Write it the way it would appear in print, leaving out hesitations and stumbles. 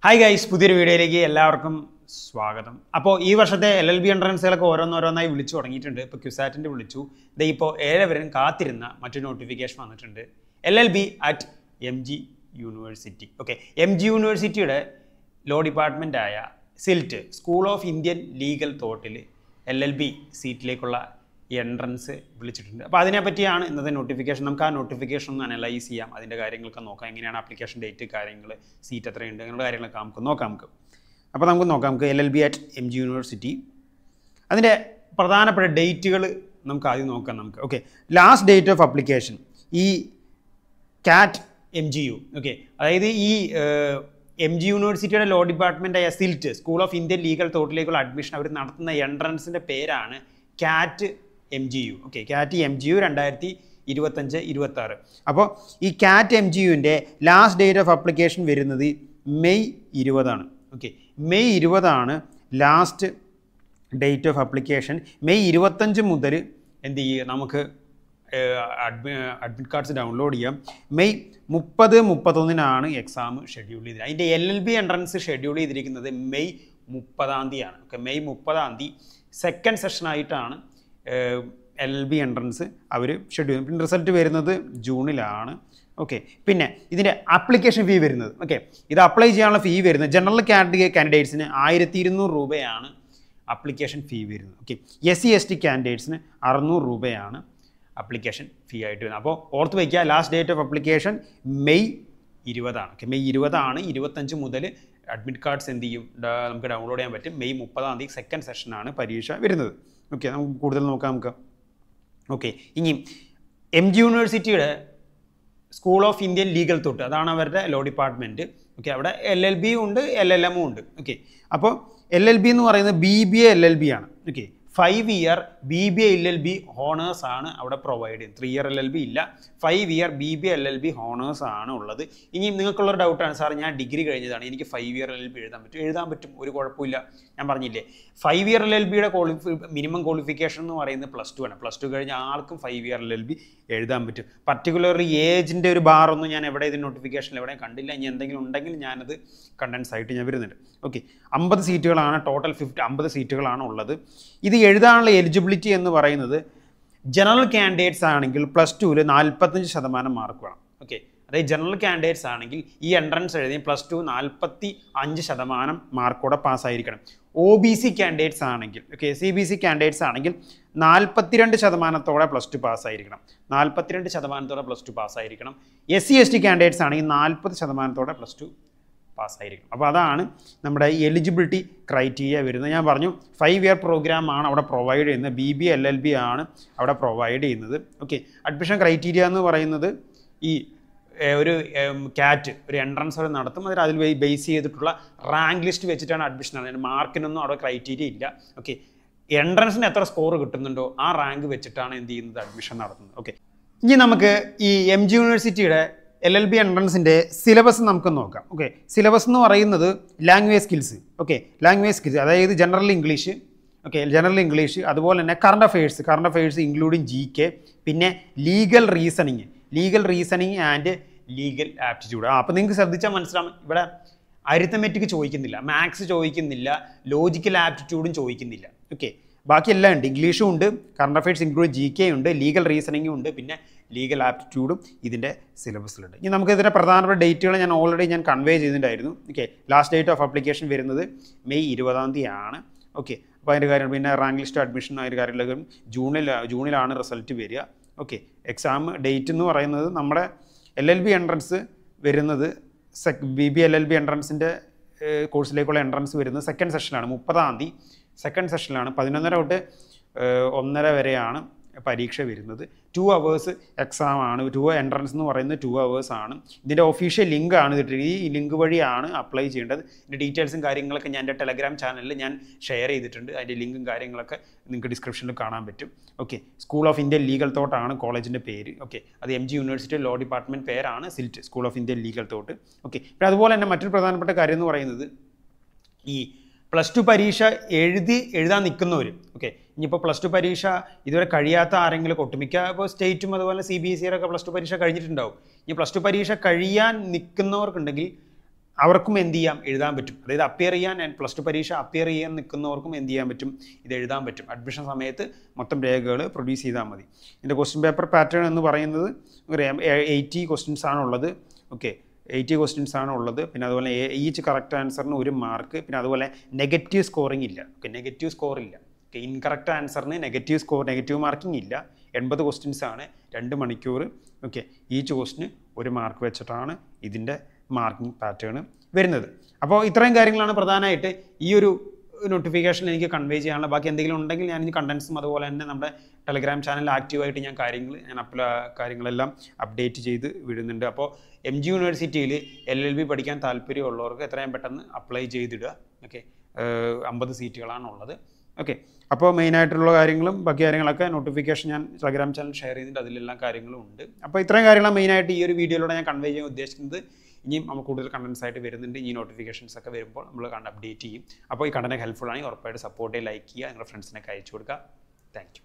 Hi guys, പുതിയൊരു വീഡിയോയിലേക്ക് എല്ലാവർക്കും സ്വാഗതം. അപ്പോൾ ഈ വർഷത്തെ LLB എൻട്രൻസുകളൊക്കെ ഓരോന്നോരോന്നായി വിളിച്ചു തുടങ്ങിയിട്ടുണ്ട്. ഇപ്പോൾ ക്യുസാറ്റിൻ്റെ വിളിച്ചു. ദേ ഇപ്പോൾ ഏഴവരും കാത്തിരുന്ന മറ്റൊരു നോട്ടിഫിക്കേഷൻ വന്നിട്ടുണ്ട്. LLB at MG university. Okay, MG യൂണിവേഴ്സിറ്റിയുടെ ലോ ഡിപ്പാർട്ട്മെൻറ്റായ SILT, school of Indian legal തോട്ടിൽ LLB സീറ്റിലേക്കുള്ള എൻട്രൻസ് വിളിച്ചിട്ടുണ്ട്. അപ്പോൾ അതിനെപ്പറ്റിയാണ് ഇന്നത്തെ നോട്ടിഫിക്കേഷൻ. നമുക്ക് ആ നോട്ടിഫിക്കേഷൻ ഒന്ന് അനലൈസ് ചെയ്യാം, അതിൻ്റെ കാര്യങ്ങളൊക്കെ നോക്കാം. എങ്ങനെയാണ് ആപ്ലിക്കേഷൻ ഡേറ്റ്, കാര്യങ്ങൾ, സീറ്റ് എത്രയുണ്ട്, അങ്ങനെയുള്ള കാര്യങ്ങളൊക്കെ നമുക്ക് നോക്കാം. അപ്പോൾ നമുക്ക് നോക്കാം. നമുക്ക് LLB അറ്റ് MG യൂണിവേഴ്സിറ്റി അതിൻ്റെ പ്രധാനപ്പെട്ട ഡേറ്റുകൾ നമുക്ക് ആദ്യം നോക്കാം. Okay, last date of application ഈ CAT MGU. ഓക്കെ, അതായത് ഈ MG യൂണിവേഴ്സിറ്റിയുടെ ലോ ഡിപ്പാർട്ട്മെൻറ്റായ SILT, school of Indian legal തോട്ടിലേക്കുള്ള അഡ്മിഷൻ അവർ നടത്തുന്ന എൻട്രൻസിൻ്റെ പേരാണ് CAT MGU. Okay, CAT MGU 2025-26. അപ്പോൾ ഈ CAT MGUവിൻ്റെ ലാസ്റ്റ് ഡേറ്റ് ഓഫ് അപ്ലിക്കേഷൻ വരുന്നത് May 20. Okay, May 20 last date of application. May 25 മുതൽ എന്ത് ചെയ്യുക, നമുക്ക് അഡ്മിറ്റ് കാർഡ്സ് ഡൗൺലോഡ് ചെയ്യാം. മെയ് 30-31 എക്സാം ഷെഡ്യൂൾ ചെയ്തിരിക്കുന്നത്. അതിൻ്റെ LLB എൻട്രൻസ് ഷെഡ്യൂൾ ചെയ്തിരിക്കുന്നത് മെയ് 30 ഓക്കെ, മെയ് 30 സെക്കൻഡ് സെഷനായിട്ടാണ് LLB എൻട്രൻസ് അവർ ഷെഡ്യൂൾ. പിന്നെ റിസൾട്ട് വരുന്നത് ജൂണിലാണ്. ഓക്കെ, പിന്നെ ഇതിൻ്റെ ആപ്ലിക്കേഷൻ ഫീ വരുന്നത്, ഓക്കെ, ഇത് അപ്ലൈ ചെയ്യാനുള്ള ഫീ വരുന്നത് ജനറൽ കാറ്റഗറി കാൻഡിഡേറ്റ്സിന് 1200 രൂപയാണ് ആപ്ലിക്കേഷൻ ഫീ വരുന്നത്. ഓക്കെ, SC ST കാൻഡിഡേറ്റ്സിന് 600 രൂപയാണ് ആപ്ലിക്കേഷൻ ഫീ ആയിട്ട് വരുന്നത്. അപ്പോൾ ഓർത്ത് വയ്ക്കുക, last date of application May 20. Okay, May 20. 25 മുതൽ അഡ്മിറ്റ് കാർഡ്സ് എന്ത് ചെയ്യും, നമുക്ക് ഡൗൺലോഡ് ചെയ്യാൻ പറ്റും. മെയ് 30 സെക്കൻഡ് സെഷനാണ് പരീക്ഷ വരുന്നത്. ഓക്കെ, നമുക്ക് കൂടുതൽ നോക്കാം. ഓക്കെ, ഇനി MG യൂണിവേഴ്സിറ്റിയുടെ school of Indian legal thought, അതാണ് അവരുടെ ലോ ഡിപ്പാർട്ട്മെൻറ്റ്. ഓക്കെ, അവിടെ LLB ഉണ്ട്, LLM ഉണ്ട്. ഓക്കെ, അപ്പോൾ LLB എന്ന് പറയുന്നത് BBA LLB ആണ്. Okay, 5 year BBA LLB honours ആണ് അവിടെ പ്രൊവൈഡ് ചെയ്യുന്നത്. 3 ഇയർ LLB ഇല്ല, 5 ഇയർ BBA LLB ഹോണേഴ്സ് ആണ് ഉള്ളത്. ഇനി നിങ്ങൾക്കുള്ളൊരു ഡൗട്ടാണ്, സാർ ഞാൻ ഡിഗ്രി കഴിഞ്ഞതാണ്, എനിക്ക് 5 ഇയർ LLB എഴുതാൻ പറ്റും, ഒരു കുഴപ്പമില്ല. ഞാൻ പറഞ്ഞില്ലേ, 5 ഇയർ LLBയുടെ മിനിമം ക്വാളിഫിക്കേഷൻ എന്ന് പറയുന്നത് +2 ആണ്. +2 കഴിഞ്ഞ ആൾക്കും 5 ഇയർ LLB എഴുതാൻ പറ്റും. പർട്ടിക്കുലർ ഏജിൻ്റെ ഒരു ബാറൊന്നും ഞാൻ എവിടെ ഇത് നോട്ടിഫിക്കേഷനിൽ എവിടെയും കണ്ടില്ല. ഇനി എന്തെങ്കിലും ഉണ്ടെങ്കിൽ ഞാനത് കണ്ടൻസ് ആയിട്ട് ഞാൻ വരുന്നുണ്ട്. ഓക്കെ, 50 സീറ്റുകളാണ് ടോട്ടൽ. 50 സീറ്റുകളാണ് ഉള്ളത്. ഇത് എഴുതാനുള്ള എലിജിബിലിറ്റി എന്ന് പറയുന്നത് ജനറൽ കാൻഡിഡേറ്റ്സ് ആണെങ്കിൽ +2 45% മാർക്ക് വേണം. ഓക്കെ, അതായത് ജനറൽ കാൻഡിഡേറ്റ്സ് ആണെങ്കിൽ ഈ എൻട്രൻസ് എഴുതി +2 45% മാർക്കോടെ പാസ്സായിരിക്കണം. OBC കാൻഡിഡേറ്റ്സ് ആണെങ്കിൽ, ഓക്കെ, CBC കാൻഡിഡേറ്റ്സ് ആണെങ്കിൽ 42% +2 പാസ്സായിരിക്കണം. 42% +2 പാസ്സായിരിക്കണം. SC ST കാൻഡിഡേറ്റ്സ് ആണെങ്കിൽ 40% +2 പാസ്സായിരിക്കും. അപ്പോൾ അതാണ് നമ്മുടെ എലിജിബിലിറ്റി ക്രൈറ്റീരിയ വരുന്നത്. ഞാൻ പറഞ്ഞു 5 ഇയർ പ്രോഗ്രാമാണ് അവിടെ പ്രൊവൈഡ് ചെയ്യുന്നത്. BBA LLB ആണ് അവിടെ പ്രൊവൈഡ് ചെയ്യുന്നത്. ഓക്കെ, അഡ്മിഷൻ ക്രൈറ്റീരിയ എന്ന് പറയുന്നത് ഈ ഒരു CAT ഒരു എൻട്രൻസ് അവർ നടത്തും. അതിൽ ബേസ് ചെയ്തിട്ടുള്ള റാങ്ക് ലിസ്റ്റ് വെച്ചിട്ടാണ് അഡ്മിഷൻ നടത്തുന്നത്. മാർക്കിനൊന്നും അവിടെ ക്രൈറ്റീരിയ ഇല്ല. ഓക്കെ, എൻട്രൻസിന് എത്ര സ്കോർ കിട്ടുന്നുണ്ടോ ആ റാങ്ക് വെച്ചിട്ടാണ് എന്ത് ചെയ്യുന്നത്, അഡ്മിഷൻ നടത്തുന്നത്. ഓക്കെ, ഇനി നമുക്ക് ഈ MG യൂണിവേഴ്സിറ്റിയുടെ LLB എൻട്രൻസിൻ്റെ സിലബസ് നമുക്ക് നോക്കാം. ഓക്കെ, സിലബസ് എന്ന് പറയുന്നത് language skills. Okay, language skills അതായത് general English. Okay, general English, അതുപോലെ തന്നെ കറണ്ട് അഫെയർസ് ഇൻക്ലൂഡിങ് GK, പിന്നെ legal reasoning and legal aptitude. അപ്പോൾ നിങ്ങൾക്ക് ശ്രദ്ധിച്ചാൽ മനസ്സിലാവും, ഇവിടെ അരിത്തമെറ്റിക് ചോദിക്കുന്നില്ല, മാത്സ് ചോദിക്കുന്നില്ല, ലോജിക്കൽ ആപ്റ്റിറ്റ്യൂഡും ചോദിക്കുന്നില്ല. ഓക്കെ, ബാക്കിയെല്ലാം ഉണ്ട്. ഇംഗ്ലീഷും ഉണ്ട്, കറണ്ട് അഫെയർസ് ഇൻക്ലൂഡ് GK ഉണ്ട്, ലീഗൽ റീസണിങ്ങും ഉണ്ട്, പിന്നെ ലീഗൽ ആപ്റ്റിറ്റ്യൂഡും ഇതിൻ്റെ സിലബസിലുണ്ട്. ഇനി നമുക്ക് ഇതിൻ്റെ പ്രധാനപ്പെട്ട ഡേറ്റുകൾ ഞാൻ ഓൾറെഡി കൺവേ ചെയ്തിട്ടുണ്ടായിരുന്നു. Okay, last date of application വരുന്നത് മെയ് 20 ആണ്. ഓക്കെ, അപ്പോൾ അതിൻ്റെ കാര്യം, പിന്നെ റാങ്ക് ലിസ്റ്റ് അഡ്മിഷൻ അതിൻ്റെ കാര്യങ്ങളൊക്കെ ജൂണിലാണ് റിസൾട്ട് വരിക. ഓക്കെ, എക്സാം ഡേറ്റ് എന്ന് പറയുന്നത് നമ്മുടെ LLB എൻട്രൻസ് വരുന്നത് BBA LLB എൻട്രൻസിൻ്റെ കോഴ്സിലേക്കുള്ള എൻട്രൻസ് വരുന്നത് സെക്കൻഡ് സെഷനിലാണ്, 30 സെക്കൻഡ് സെഷനിലാണ്. 11:30 തൊട്ട് 1:30 വരെയാണ് പരീക്ഷ വരുന്നത്. 2 hours എക്സാം ആണ്. 2 എൻട്രൻസ് എന്ന് പറയുന്നത് 2 hours ആണ്. ഇതിൻ്റെ ഒഫീഷ്യൽ ലിങ്ക് ആണ് ഇതിട്ട്, ഈ ലിങ്ക് വഴിയാണ് അപ്ലൈ ചെയ്യേണ്ടത്. ഇതിൻ്റെ ഡീറ്റെയിൽസും കാര്യങ്ങളൊക്കെ ഞാൻ എൻ്റെ ടെലഗ്രാം ചാനലിൽ ഞാൻ ഷെയർ ചെയ്തിട്ടുണ്ട്. അതിൻ്റെ ലിങ്കും കാര്യങ്ങളൊക്കെ നിങ്ങൾക്ക് ഡിസ്ക്രിപ്ഷനിൽ കാണാൻ പറ്റും. Okay, school of Indian legal തോട്ടാണ് കോളേജിൻ്റെ പേര്. ഓക്കെ, അത് MG യൂണിവേഴ്സിറ്റി ലോ ഡിപ്പാർട്ട്മെൻറ്റ് പേരാണ് SILT, school of Indian legal thought. Okay, പിന്നെ അതുപോലെ തന്നെ മറ്റൊരു പ്രധാനപ്പെട്ട കാര്യം എന്ന് പറയുന്നത് ഈ +2 പരീക്ഷ എഴുതാൻ നിൽക്കുന്നവർ. ഓക്കെ, ഇനിയിപ്പോൾ +2 പരീക്ഷ ഇതുവരെ കഴിയാത്ത ആരെങ്കിലും ഒട്ടുമിക്ക ഇപ്പോൾ സ്റ്റേറ്റും അതുപോലെ CBSE +2 പരീക്ഷ കഴിഞ്ഞിട്ടുണ്ടാവും. ഇനി +2 പരീക്ഷ കഴിയാൻ നിൽക്കുന്നവർക്കുണ്ടെങ്കിൽ അവർക്കും എന്ത് ചെയ്യാം, എഴുതാൻ പറ്റും. അതായത് അപ്പിയർ ചെയ്യാൻ +2 പരീക്ഷ അപ്പിയർ ചെയ്യാൻ നിൽക്കുന്നവർക്കും എന്ത് ചെയ്യാൻ പറ്റും, ഇത് എഴുതാൻ പറ്റും. അഡ്മിഷൻ സമയത്ത് മൊത്തം രേഖകൾ പ്രൊഡ്യൂസ് ചെയ്താൽ മതി. ഇതിൻ്റെ ക്വസ്റ്റ്യൻ പേപ്പർ പാറ്റേൺ എന്ന് പറയുന്നത് 80 ക്വസ്റ്റ്യൻസ് ആണുള്ളത്. ഓക്കെ, 80 ക്വസ്റ്റ്യൻസ് ആണ് ഉള്ളത്. പിന്നെ അതുപോലെ ഈച്ച് കറക്റ്റ് ആൻസറിന് 1 മാർക്ക്. പിന്നെ അതുപോലെ നെഗറ്റീവ് സ്കോറിംഗ് ഇല്ല. ഓക്കെ, നെഗറ്റീവ് സ്കോർ ഇല്ല. ഓക്കെ, ഇൻകറക്റ്റ് ആൻസറിന് നെഗറ്റീവ് മാർക്കിംഗ് ഇല്ല. 80 ക്വസ്റ്റ്യൻസ് ആണ്, 2 മണിക്കൂർ. ഓക്കെ, ഈച്ച് ക്വസ്റ്റിന് 1 മാർക്ക് വെച്ചിട്ടാണ് ഇതിൻ്റെ മാർക്കിംഗ് പാറ്റേൺ വരുന്നത്. അപ്പോൾ ഇത്രയും കാര്യങ്ങളാണ് പ്രധാനമായിട്ട് ഈ ഒരു നോട്ടിഫിക്കേഷൻ എനിക്ക് കൺവേ ചെയ്യാനുള്ള. ബാക്കി എന്തെങ്കിലും ഉണ്ടെങ്കിൽ ഞാൻ ഈ കണ്ടൻസും അതുപോലെ തന്നെ നമ്മുടെ ടെലഗ്രാം ചാനൽ ആക്റ്റീവായിട്ട് ഞാൻ കാര്യങ്ങളെല്ലാം അപ്ഡേറ്റ് ചെയ്ത് വിടുന്നുണ്ട്. അപ്പോൾ MG യൂണിവേഴ്സിറ്റിയിൽ LLB പഠിക്കാൻ താല്പര്യമുള്ളവർക്ക് എത്രയും പെട്ടെന്ന് അപ്ലൈ ചെയ്തിടുക. ഓക്കെ, 50 സീറ്റുകളാണുള്ളത്. ഓക്കെ, അപ്പോൾ മെയിനായിട്ടുള്ള കാര്യങ്ങളും ബാക്കി കാര്യങ്ങളൊക്കെ നോട്ടിഫിക്കേഷൻ ഞാൻ ടെലഗ്രാം ചാനൽ ഷെയർ ചെയ്തിട്ട് അതിലെല്ലാം കാര്യങ്ങളും ഉണ്ട്. അപ്പോൾ ഇത്രയും കാര്യങ്ങളാണ് മെയിനായിട്ട് ഈ ഒരു വീഡിയോയിലൂടെ ഞാൻ കൺവേ ചെയ്യാൻ ഉദ്ദേശിക്കുന്നത്. ഇനിയും നമ്മൾ കൂടുതൽ കണ്ടൻസ് ആയിട്ട് വരുന്നുണ്ട്. ഈ നോട്ടിഫിക്കേഷൻസ് ഒക്കെ വരുമ്പോൾ നമ്മൾ അപ്ഡേറ്റ് ചെയ്യും. അപ്പോൾ ഈ കണ്ടന്റ് ഹെൽപ്ഫുൾ ആണെങ്കിൽ ഉറപ്പായിട്ട് സപ്പോർട്ട് ചെയ്യുക, ലൈക്ക് ചെയ്യുക, നിങ്ങളുടെ ഫ്രണ്ട്സിനൊക്കെ അയച്ചു കൊടുക്കുക. Thank you.